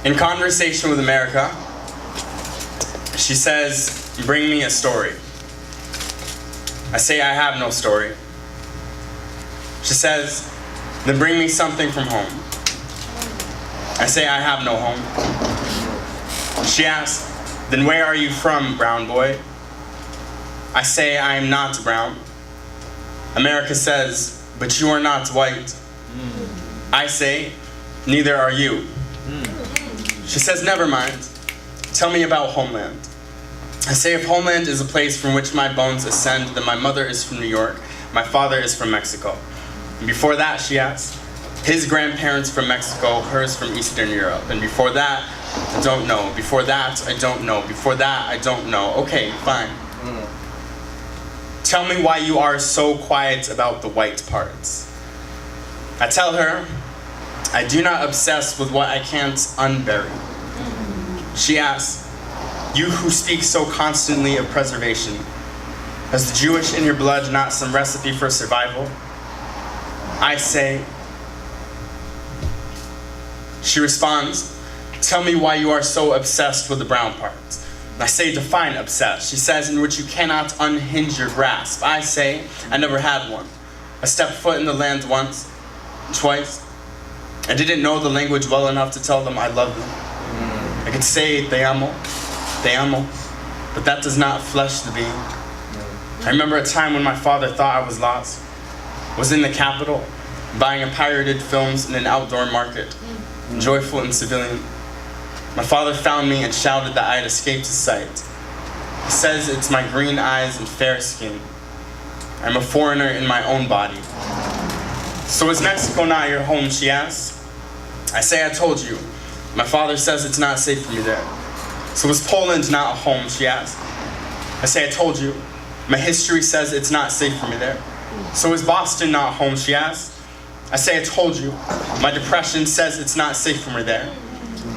In conversation with America, she says, "Bring me a story." I say, "I have no story." She says, "Then bring me something from home." I say, "I have no home." She asks, "Then where are you from, brown boy?" I say, "I am not brown." America says, "But you are not white." I say, "Neither are you." She says, "Never mind. Tell me about homeland." I say, "If homeland is a place from which my bones ascend, then my mother is from New York, my father is from Mexico." And before that, she asks, his grandparents from Mexico, hers from Eastern Europe. And before that, I don't know. Before that, I don't know. Before that, I don't know. Okay, fine. Tell me why you are so quiet about the white parts. I tell her, I do not obsess with what I can't unbury. She asks, you who speak so constantly of preservation, has the Jewish in your blood not some recipe for survival? I say, she responds, tell me why you are so obsessed with the brown parts. I say, define obsessed. She says, in which you cannot unhinge your grasp. I say, I never had one. I stepped foot in the land once, twice. I didn't know the language well enough to tell them I love them. I could say, te amo, but that does not flesh the being. I remember a time when my father thought I was lost, was in the capital, buying a pirated films in an outdoor market, joyful and civilian. My father found me and shouted that I had escaped his sight. He says it's my green eyes and fair skin. I'm a foreigner in my own body. So is Mexico not your home, she asks? I say, I told you. My father says it's not safe for me there. So is Poland not a home, she asks? I say, I told you. My history says it's not safe for me there. So is Boston not home, she asks? I say, I told you. My depression says it's not safe for me there.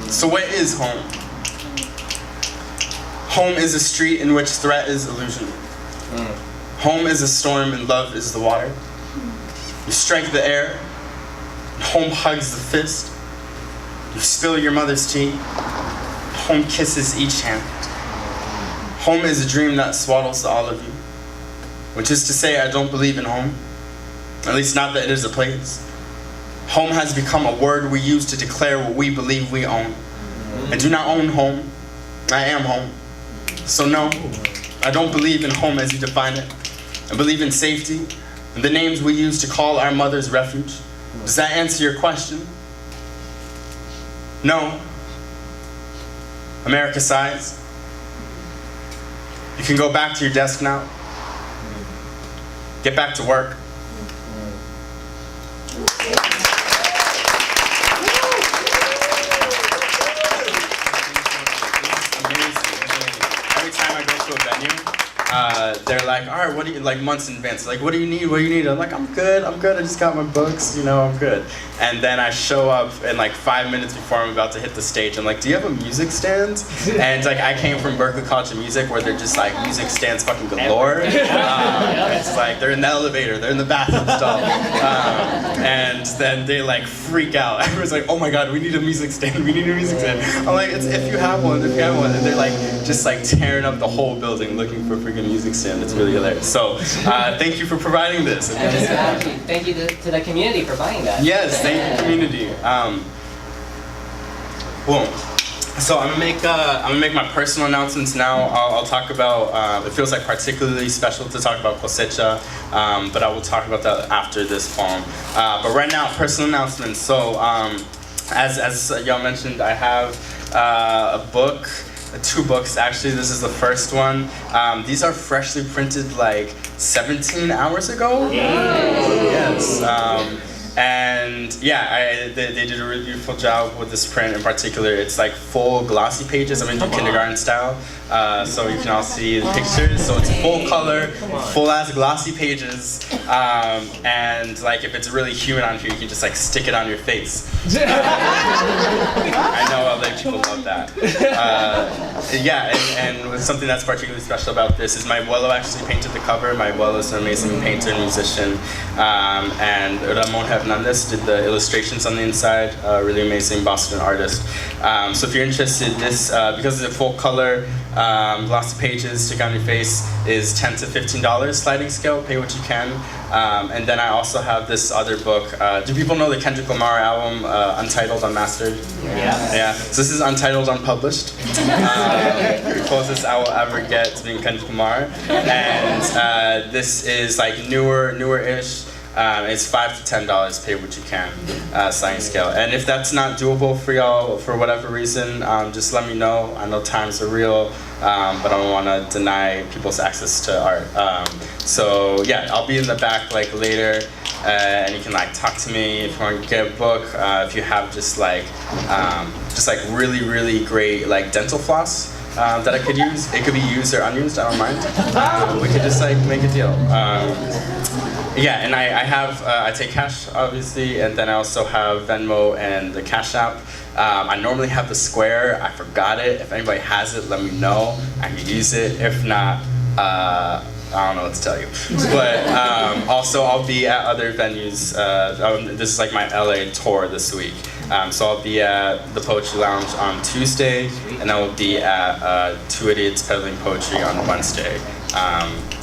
So what is home? Home is a street in which threat is illusion. Home is a storm and love is the water. You strike the air, and home hugs the fist. You spill your mother's tea, home kisses each hand. Home is a dream that swaddles all of you, which is to say I don't believe in home, at least not that it is a place. Home has become a word we use to declare what we believe we own. I do not own home, I am home. So no, I don't believe in home as you define it. I believe in safety, and the names we use to call our mother's refuge. Does that answer your question? No. America sighs. You can go back to your desk now. Get back to work. Every time I go to a venue, they're like, all right, what do you, like months in advance, like, what do you need, I'm like, I'm good, I just got my books, I'm good. And then I show up and like 5 minutes before I'm about to hit the stage, I'm like, do you have a music stand? And like, I came from Berkeley College of Music where they're just like, music stands fucking galore. It's like, they're in the elevator, they're in the bathroom stall. And then they like freak out. Everyone's like, oh my God, we need a music stand, I'm like, it's if you have one. And they're like, just like tearing up the whole building looking for a freaking music stand. It's really hilarious. So, thank you for providing this. Actually, thank you to the community for buying that. Yes, thank you, community. Boom. So I'm gonna make my personal announcements now. I'll talk about. It feels like particularly special to talk about cosecha, but I will talk about that after this poem. But right now, personal announcements. So, as y'all mentioned, I have a book. 2 books actually. This is the first one. These are freshly printed like 17 hours ago. Yes. And yeah, they did a really beautiful job with this print in particular. It's like full glossy pages. I'm gonna do kindergarten style, so you can all see the pictures. So it's full color, full ass glossy pages, and like if it's really humid on here, you can just like stick it on your face. I know other people love that. Yeah, and something that's particularly special about this is my abuelo actually painted the cover. My abuelo is an amazing painter and musician, and Ramon Hernandez did the illustrations on the inside. Really amazing Boston artist. So if you're interested, this, because it's a full color, glossy pages, stick on your face, is $10 to $15 sliding scale, pay what you can. And then I also have this other book. Do people know the Kendrick Lamar album, Untitled, Unmastered? Yeah. So this is Untitled, Unpublished. The closest I will ever get to being Kendrick Lamar. And this is like newer-ish. It's $5 to $10, pay what you can, sliding scale. And if that's not doable for y'all, for whatever reason, just let me know. I know times are real, but I don't want to deny people's access to art. So yeah, I'll be in the back like later, and you can like talk to me if you want to get a book. If you have just like really great like dental floss that I could use, it could be used or unused. I don't mind. We could just like make a deal. Yeah, and I take cash, obviously, and then I also have Venmo and the Cash App. I normally have the Square. I forgot it. If anybody has it, let me know. I can use it. If not, I don't know what to tell you. But also, I'll be at other venues. This is like my LA tour this week. So I'll be at the Poetry Lounge on Tuesday, and I will be at Two Idiots Peddling Poetry on Wednesday.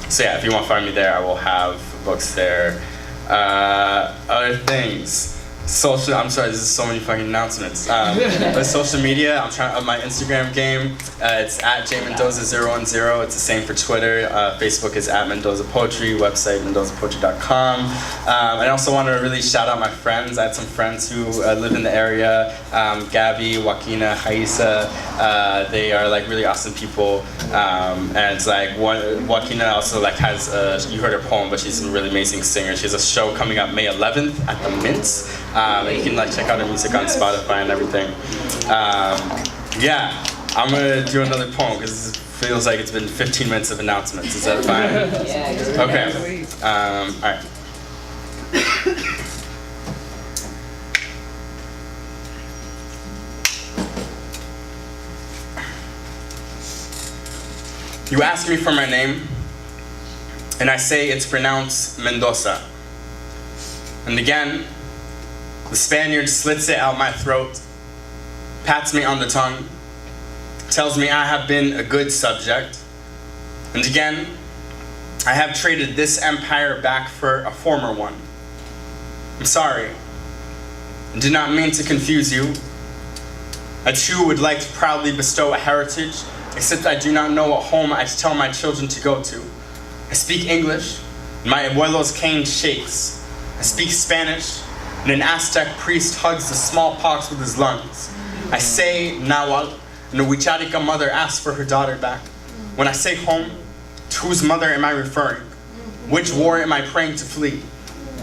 So yeah, if you want to find me there, I will have books there. Other things. I'm sorry, this is so many fucking announcements. But social media, I'm trying to up my Instagram game. It's at jmendoza010. It's the same for Twitter. Facebook is at Mendoza Poetry. Website, mendozapoetry.com. I also want to really shout out my friends. I had some friends who live in the area. Gabby, Joaquina, Haisa. They are like really awesome people. And it's like Joaquina also like has you heard her poem, but she's a really amazing singer. She has a show coming up May 11th at the Mint. And you can like check out her music on Spotify and everything. Yeah, I'm gonna do another poem because it feels like it's been 15 minutes of announcements. Is that fine? Yeah. Okay. All right. You ask me for my name, and I say it's pronounced Mendoza. And again, the Spaniard slits it out my throat, pats me on the tongue, tells me I have been a good subject. And again, I have traded this empire back for a former one. I'm sorry. I did not mean to confuse you. I too would like to proudly bestow a heritage, except I do not know what home I tell my children to go to. I speak English, and my abuelo's cane shakes. I speak Spanish, and an Aztec priest hugs the smallpox with his lungs. I say Nahuatl, and a Huicharica mother asks for her daughter back. When I say home, to whose mother am I referring? Which war am I praying to flee?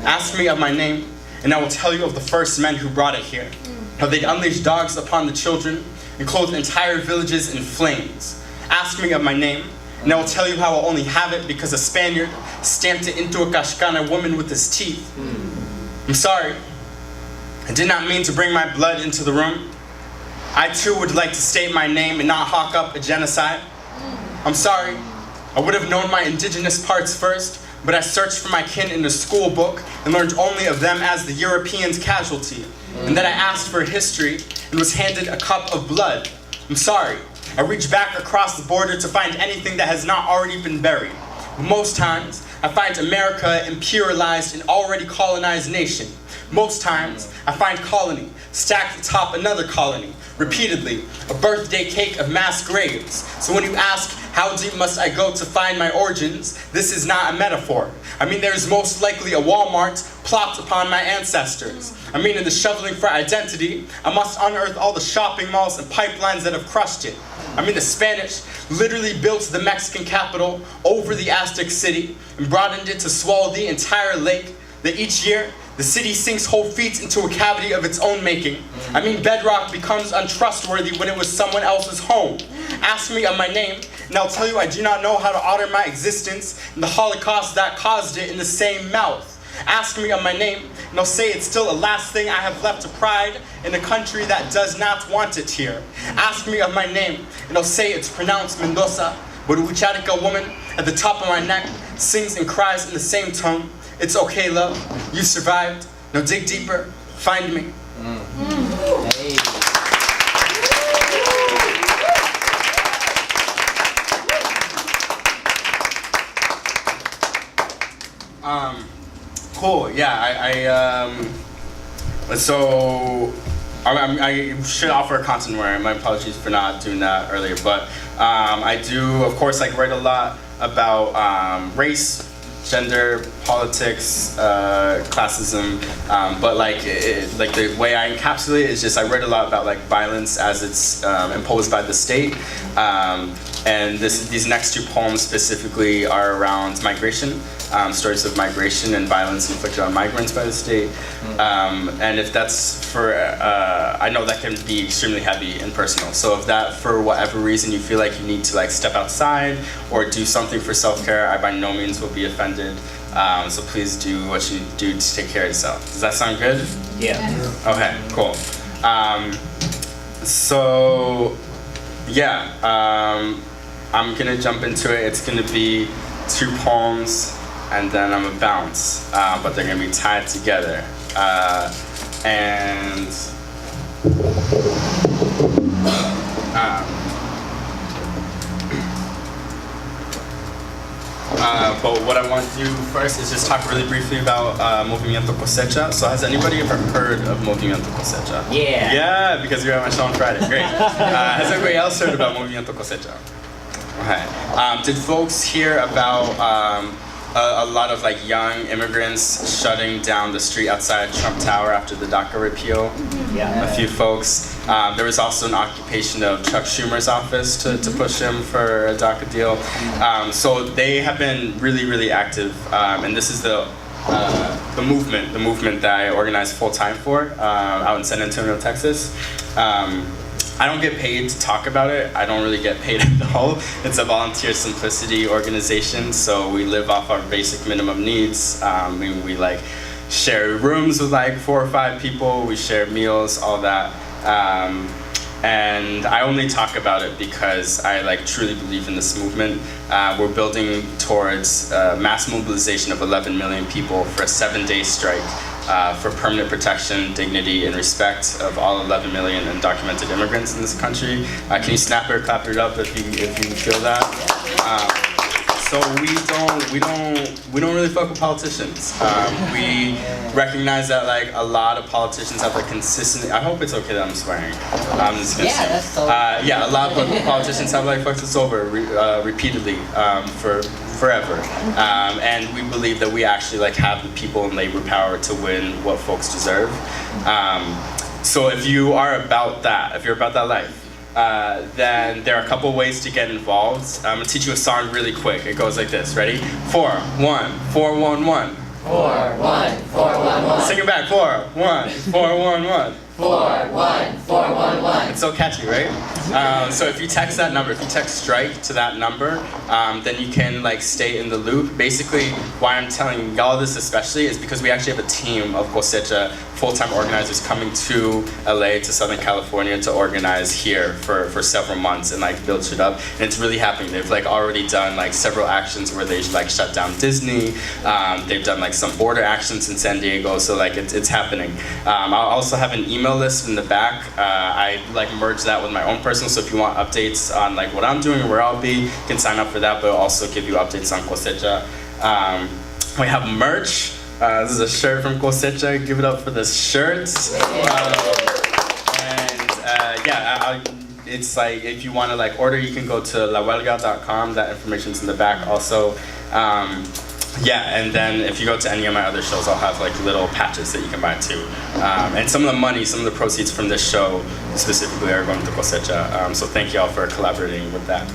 Ask me of my name, and I will tell you of the first men who brought it here. How they'd unleash dogs upon the children and clothe entire villages in flames. Ask me of my name, and I will tell you how I'll only have it because a Spaniard stamped it into a Kashkana woman with his teeth. I'm sorry. I did not mean to bring my blood into the room. I too would like to state my name and not hawk up a genocide. I'm sorry. I would have known my indigenous parts first, but I searched for my kin in the school book and learned only of them as the European's casualty, and that I asked for history and was handed a cup of blood. I'm sorry. I reached back across the border to find anything that has not already been buried. Most times, I find America imperialized an already colonized nation. Most times, I find colony stacked atop another colony, repeatedly, a birthday cake of mass graves. So when you ask, how deep must I go to find my origins, this is not a metaphor. I mean, there is most likely a Walmart plopped upon my ancestors. I mean, in the shoveling for identity, I must unearth all the shopping malls and pipelines that have crushed it. I mean, the Spanish literally built the Mexican capital over the Aztec city and broadened it to swallow the entire lake, that each year, the city sinks whole feet into a cavity of its own making. I mean, bedrock becomes untrustworthy when it was someone else's home. Ask me of my name, and I'll tell you I do not know how to honor my existence and the Holocaust that caused it in the same mouth. Ask me of my name, and I'll say it's still a last thing I have left to pride in a country that does not want it here. Ask me of my name, and I'll say it's pronounced Mendoza, but a Huicharica woman at the top of my neck sings and cries in the same tone. It's okay, love. You survived. No, dig deeper, find me. Hey. Cool. Yeah, so I should offer a content warning. My apologies for not doing that earlier, but I do, of course, like write a lot about race, gender, politics, classism, but like the way I encapsulate it is just I write a lot about like violence as it's imposed by the state, and these next two poems specifically are around migration. Stories of migration and violence inflicted on migrants by the state. And if that's for, I know that can be extremely heavy and personal. So if that, for whatever reason, you feel like you need to like step outside or do something for self-care, I by no means will be offended. So please do what you do to take care of yourself. Does that sound good? Yeah. Okay, cool. So, yeah, I'm gonna jump into it. It's gonna be 2 poems, and then I'm gonna bounce, but they're gonna be tied together. But what I want to do first is just talk really briefly about Movimiento Cosecha. So has anybody ever heard of Movimiento Cosecha? Yeah. Yeah, because you're at my show on Friday. Great. Has everybody else heard about Movimiento Cosecha? Okay. Did folks hear about a lot of like young immigrants shutting down the street outside Trump Tower after the DACA repeal? Yeah. A few folks. There was also an occupation of Chuck Schumer's office to push him for a DACA deal. So they have been really, really active, and this is the movement that I organized full time for out in San Antonio, Texas. I don't get paid to talk about it. I don't really get paid at all. It's a volunteer simplicity organization, so we live off our basic minimum needs. We like share rooms with like 4 or 5 people. We share meals, all that. And I only talk about it because I like truly believe in this movement. We're building towards mass mobilization of 11 million people for a 7-day strike. For permanent protection, dignity, and respect of all 11 million undocumented immigrants in this country. Can you snap it or clap it up if you feel that? So we don't really fuck with politicians. We recognize that like a lot of politicians have like consistently. I hope it's okay that I'm swearing. I'm just gonna say. That's so. Yeah, a lot of politicians have like fucked us over repeatedly for forever, and we believe that we actually like have the people and labor power to win what folks deserve. So if you are about that, if you're about that life, then there are a couple ways to get involved. I'm gonna teach you a song really quick. It goes like this. Ready? 4, 1, 4, 1, 1. 4, 1, 4, 1, 1. Sing it back. 4, 1, 4, 1, 1. 4, 1, 4, 1, 1. It's so catchy, right? So if you text that number, if you text strike to that number, then you can like stay in the loop. Basically, why I'm telling y'all this especially is because we actually have a team of Cosecha full-time organizers coming to LA, to Southern California to organize here for several months and like build shit up. And it's really happening. They've like already done like several actions where they like shut down Disney. They've done like some border actions in San Diego. So like it's happening. I'll also have an email list in the back. I like merge that with my own personal, so if you want updates on like what I'm doing or where I'll be, you can sign up for that, but it'll also give you updates on Cosecha. We have merch. This is a shirt from Cosecha. Give it up for this shirt. It's like if you want to like order, you can go to lahuelga.com. That information's in the back also. And then if you go to any of my other shows, I'll have like little patches that you can buy too. And some of the money, some of the proceeds from this show specifically are going to Cosecha. So thank you all for collaborating with that.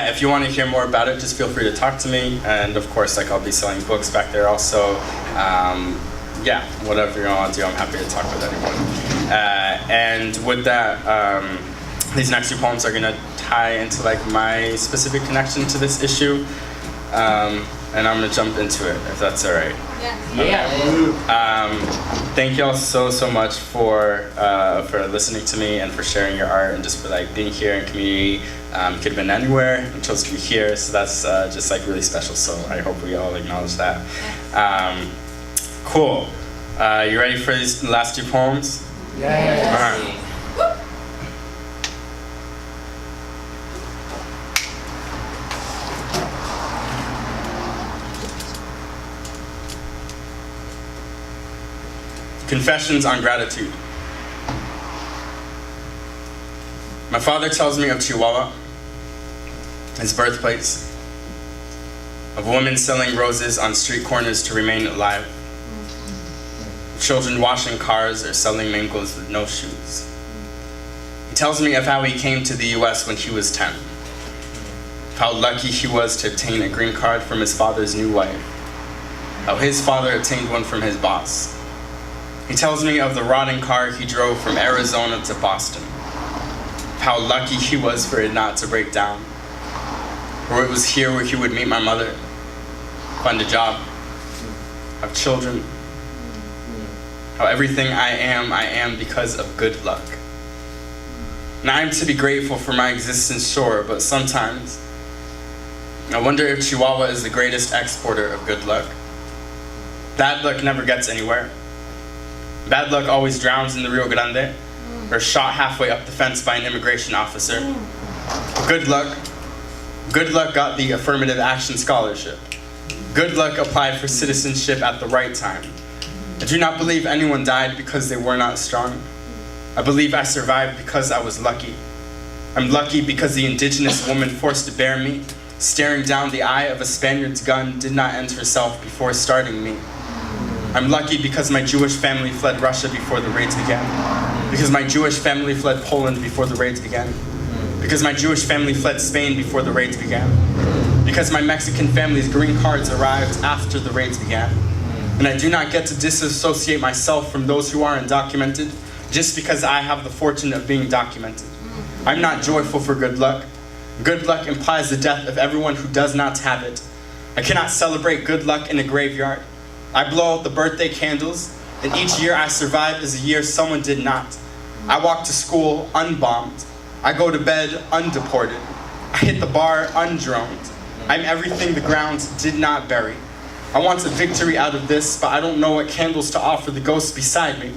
If you want to hear more about it, just feel free to talk to me. And of course, like I'll be selling books back there also. Whatever you want to do, I'm happy to talk with anyone. And with that, these next 2 poems are gonna tie into like my specific connection to this issue. and I'm gonna jump into it, if that's all right. Yeah. Thank y'all so much for listening to me and for sharing your art and just for like being here in community. Could have been anywhere and chose to be here, so that's just like really special. So I hope we all acknowledge that. Cool. You ready for these last two poems? Yes. All right. Confessions on Gratitude. My father tells me of Chihuahua, his birthplace, of women selling roses on street corners to remain alive, of children washing cars or selling mangoes with no shoes. He tells me of how he came to the US when he was 10, of how lucky he was to obtain a green card from his father's new wife, how his father obtained one from his boss. He tells me of the rotting car he drove from Arizona to Boston, how lucky he was for it not to break down, or it was here where he would meet my mother, find a job, have children, how everything I am because of good luck. And I am to be grateful for my existence, sure, but sometimes I wonder if Chihuahua is the greatest exporter of good luck. Bad luck never gets anywhere. Bad luck always drowns in the Rio Grande, or shot halfway up the fence by an immigration officer. Good luck got the affirmative action scholarship. Good luck applied for citizenship at the right time. I do not believe anyone died because they were not strong. I believe I survived because I was lucky. I'm lucky because the indigenous woman forced to bear me, staring down the eye of a Spaniard's gun, did not end herself before starting me. I'm lucky because my Jewish family fled Russia before the raids began. Because my Jewish family fled Poland before the raids began. Because my Jewish family fled Spain before the raids began. Because my Mexican family's green cards arrived after the raids began. And I do not get to disassociate myself from those who are undocumented just because I have the fortune of being documented. I'm not joyful for good luck. Good luck implies the death of everyone who does not have it. I cannot celebrate good luck in a graveyard. I blow out the birthday candles, and each year I survive is a year someone did not. I walk to school unbombed. I go to bed undeported. I hit the bar undroned. I'm everything the ground did not bury. I want a victory out of this, but I don't know what candles to offer the ghosts beside me.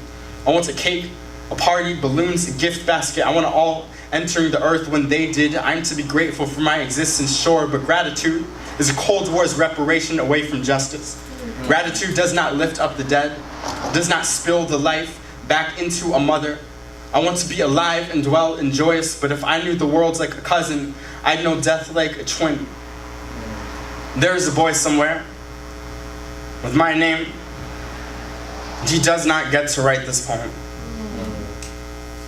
I want a cake, a party, balloons, a gift basket. I want it all entering the earth when they did. I'm to be grateful for my existence, sure, but gratitude is a Cold War's reparation away from justice. Gratitude does not lift up the dead, does not spill the life back into a mother. I want to be alive and well and joyous, but if I knew the world like a cousin, I'd know death like a twin. There is a boy somewhere with my name. He does not get to write this poem.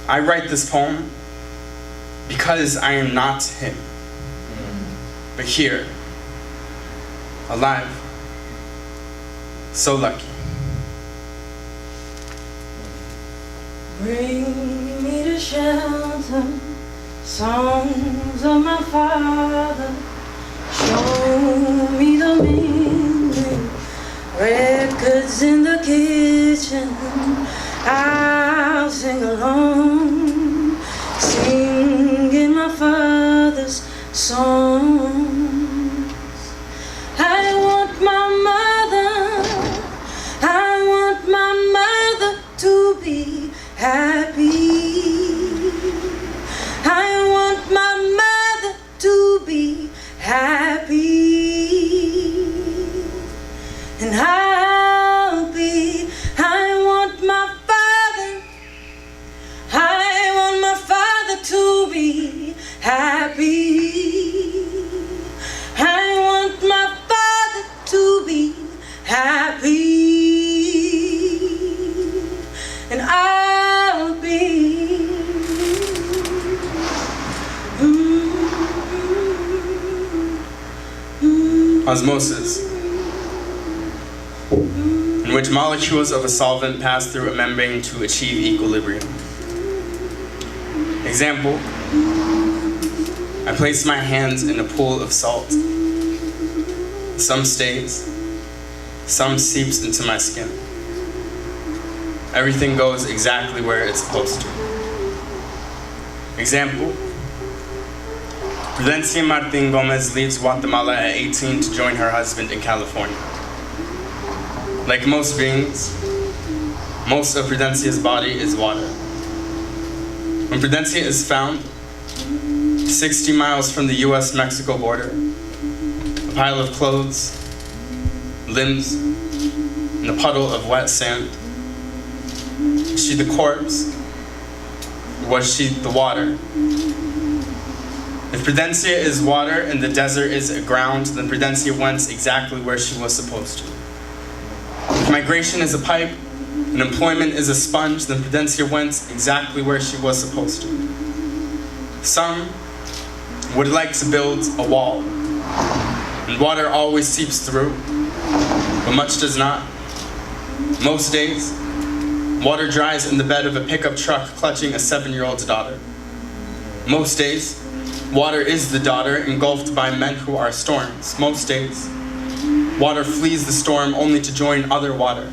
I write this poem because I am not him, but here, alive, so lucky. Bring me to shelter, songs of my father. Show me the mending, records in the kitchen. I'll sing along, singing my father's songs. I want my mother to be happy. I want my mother to be happy. And I want my father to be happy. I want my father to be happy. And I'll be Osmosis, in which molecules of a solvent pass through a membrane to achieve equilibrium. Example, I place my hands in a pool of salt. Some stays, some seeps into my skin. Everything goes exactly where it's supposed to. Example, Prudencia Martin Gomez leaves Guatemala at 18 to join her husband in California. Like most beings, most of Prudencia's body is water. When Prudencia is found, 60 miles from the US-Mexico border, a pile of clothes, limbs, and a puddle of wet sand, is she the corpse, or was she the water? If Prudencia is water and the desert is a ground, then Prudencia went exactly where she was supposed to. If migration is a pipe and employment is a sponge, then Prudencia went exactly where she was supposed to. Some would like to build a wall, and water always seeps through, but much does not. Most days, water dries in the bed of a pickup truck clutching a 7-year-old's daughter. Most days, water is the daughter engulfed by men who are storms. Most days, water flees the storm only to join other water,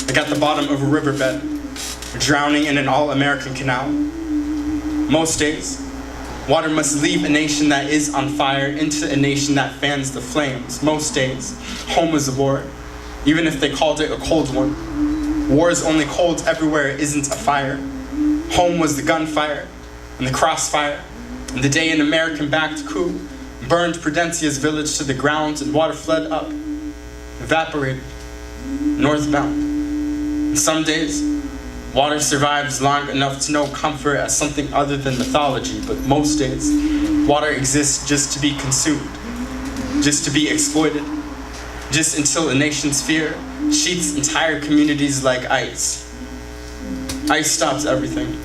like at the bottom of a riverbed, drowning in an all-American canal. Most days, water must leave a nation that is on fire into a nation that fans the flames. Most days, home is a war, even if they called it a cold one. War is only cold everywhere it isn't a fire. Home was the gunfire and the crossfire, and the day an American-backed coup burned Prudencia's village to the ground and water fled up, evaporated, northbound. And some days, water survives long enough to know comfort as something other than mythology, but most days, water exists just to be consumed, just to be exploited, just until a nation's fear sheaths entire communities like ice. Ice stops everything.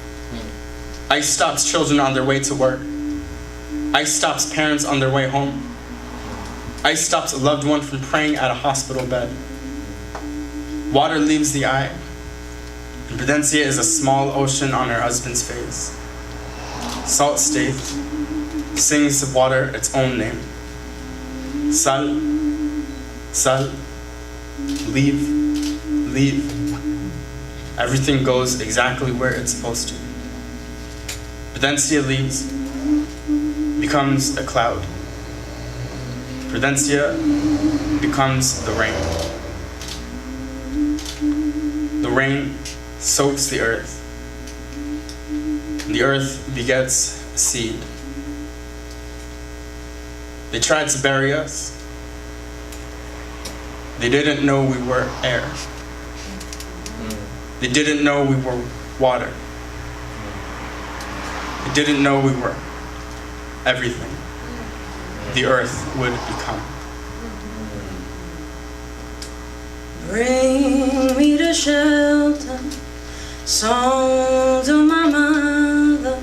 Ice stops children on their way to work. Ice stops parents on their way home. Ice stops a loved one from praying at a hospital bed. Water leaves the eye, and Prudencia is a small ocean on her husband's face. Salt stays, sings of water its own name. Sal, sal, leave, leave. Everything goes exactly where it's supposed to. Prudencia leaves, becomes a cloud. Prudencia becomes the rain. The rain soaks the earth. The earth begets a seed. They tried to bury us. They didn't know we were air. They didn't know we were water. They didn't know we were everything the earth would become. Bring me to shelter, songs of my mother,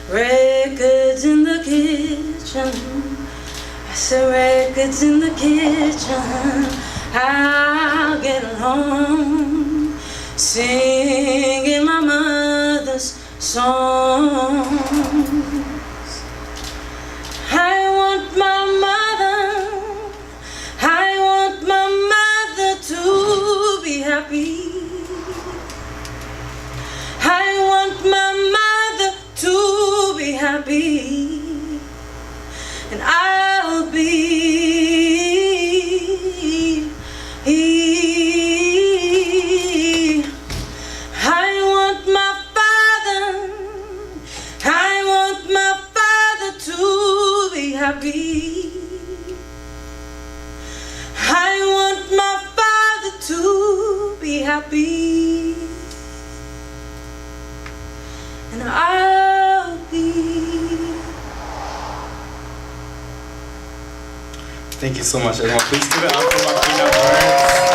records in the kitchen. I said records in the kitchen. I'll get along, singing my mother's songs. I want my mother, I want my mother to be happy. I want my mother to be happy, and I'll be. I want my father, I want my father to be happy. I want my father to be happy, and I'll be. Thank you so much, everyone. Please give it up for Martina Words.